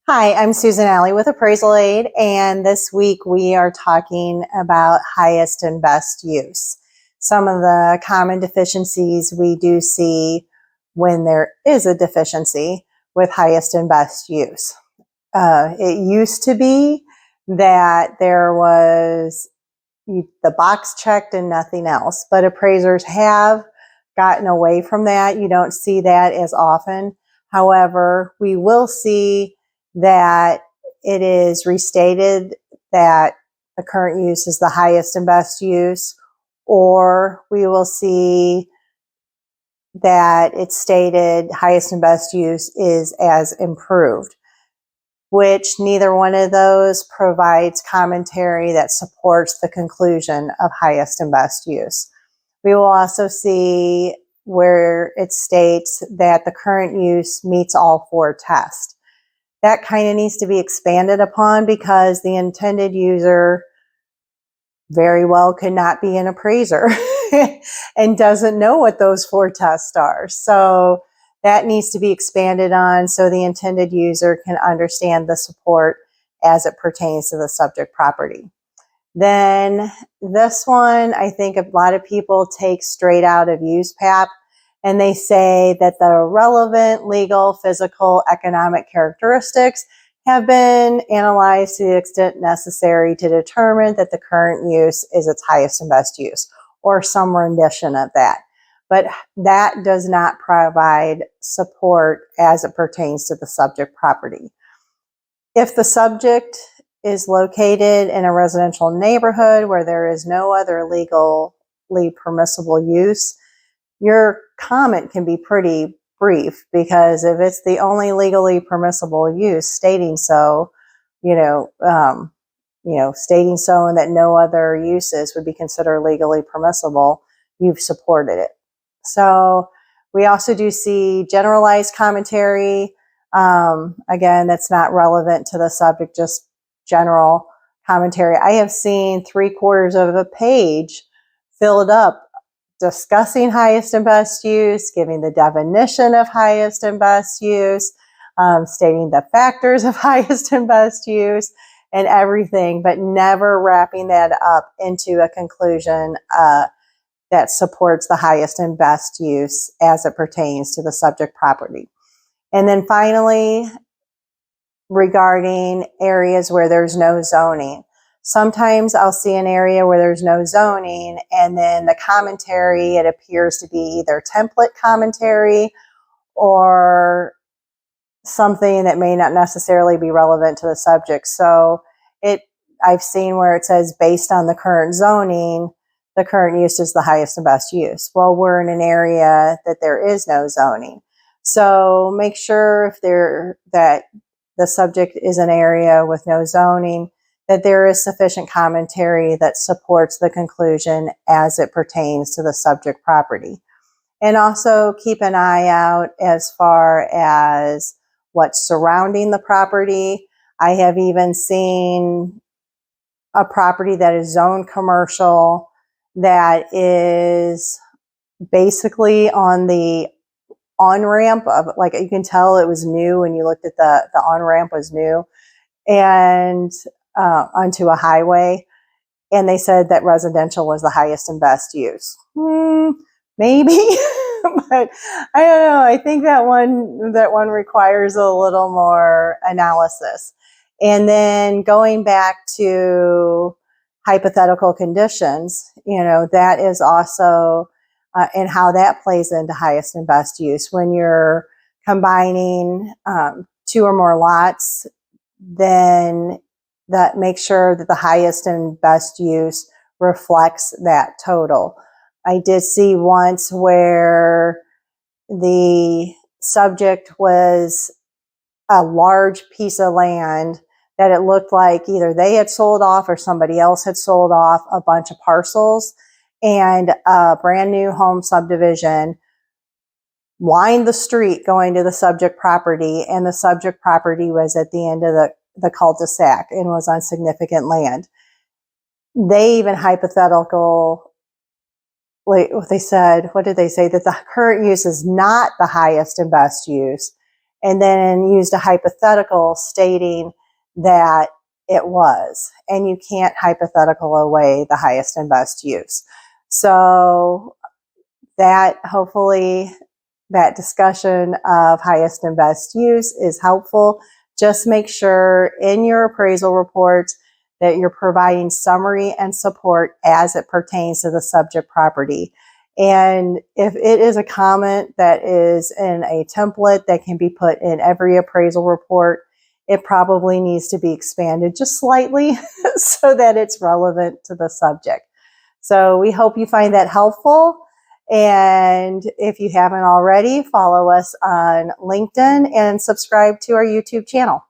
Hi, I'm Susan Alley with Appraisal Aid, and this week we are talking about highest and best use. Some of the common deficiencies we do see when there is a deficiency with highest and best use. It used to be that there was the box checked and nothing else, but appraisers have gotten away from that. You don't see that as often. However, we will see that it is restated that the current use is the highest and best use, or we will see that it's stated highest and best use is as improved, which neither one of those provides commentary that supports the conclusion of highest and best use. We will also see where it states that the current use meets all four tests. That kind of needs to be expanded upon because the intended user very well could not be an appraiser and doesn't know what those four tests are. So that needs to be expanded on so the intended user can understand the support as it pertains to the subject property. Then this one, I think a lot of people take straight out of USPAP, and they say that the relevant legal, physical, economic characteristics have been analyzed to the extent necessary to determine that the current use is its highest and best use, or some rendition of that. But that does not provide support as it pertains to the subject property. If the subject is located in a residential neighborhood where there is no other legally permissible use, your comment can be pretty brief, because if it's the only legally permissible use, stating so, stating so and that no other uses would be considered legally permissible, you've supported it. So we also do see generalized commentary. Again, that's not relevant to the subject, just general commentary. I have seen 3/4 of a page filled up discussing highest and best use, giving the definition of highest and best use, stating the factors of highest and best use, and everything, but never wrapping that up into a conclusion that supports the highest and best use as it pertains to the subject property. And then finally, regarding areas where there's no zoning. Sometimes I'll see an area where there's no zoning, and then the commentary, it appears to be either template commentary or something that may not necessarily be relevant to the subject. So I've seen where it says, based on the current zoning, the current use is the highest and best use. Well, we're in an area that there is no zoning. So make sure that the subject is an area with no zoning, that there is sufficient commentary that supports the conclusion as it pertains to the subject property. And also keep an eye out as far as what's surrounding the property. I have even seen a property that is zoned commercial that is basically on the on-ramp of, like, you can tell it was new when you looked at the on-ramp was new, and onto a highway, and they said that residential was the highest and best use. Maybe, but I don't know. I think that one requires a little more analysis. And then going back to hypothetical conditions, that is also and how that plays into highest and best use. When you're combining two or more lots, then that makes sure that the highest and best use reflects that total. I did see once where the subject was a large piece of land that it looked like either they had sold off or somebody else had sold off a bunch of parcels, and a brand new home subdivision lined the street going to the subject property, and the subject property was at the end of the cul-de-sac and was on significant land. They even they said, what did they say? That the current use is not the highest and best use, and then used a hypothetical stating that it was. And you can't hypothetical away the highest and best use. So that hopefully that discussion of highest and best use is helpful. Just make sure in your appraisal reports that you're providing summary and support as it pertains to the subject property. And if it is a comment that is in a template that can be put in every appraisal report, it probably needs to be expanded just slightly so that it's relevant to the subject. So we hope you find that helpful. And if you haven't already, follow us on LinkedIn and subscribe to our YouTube channel.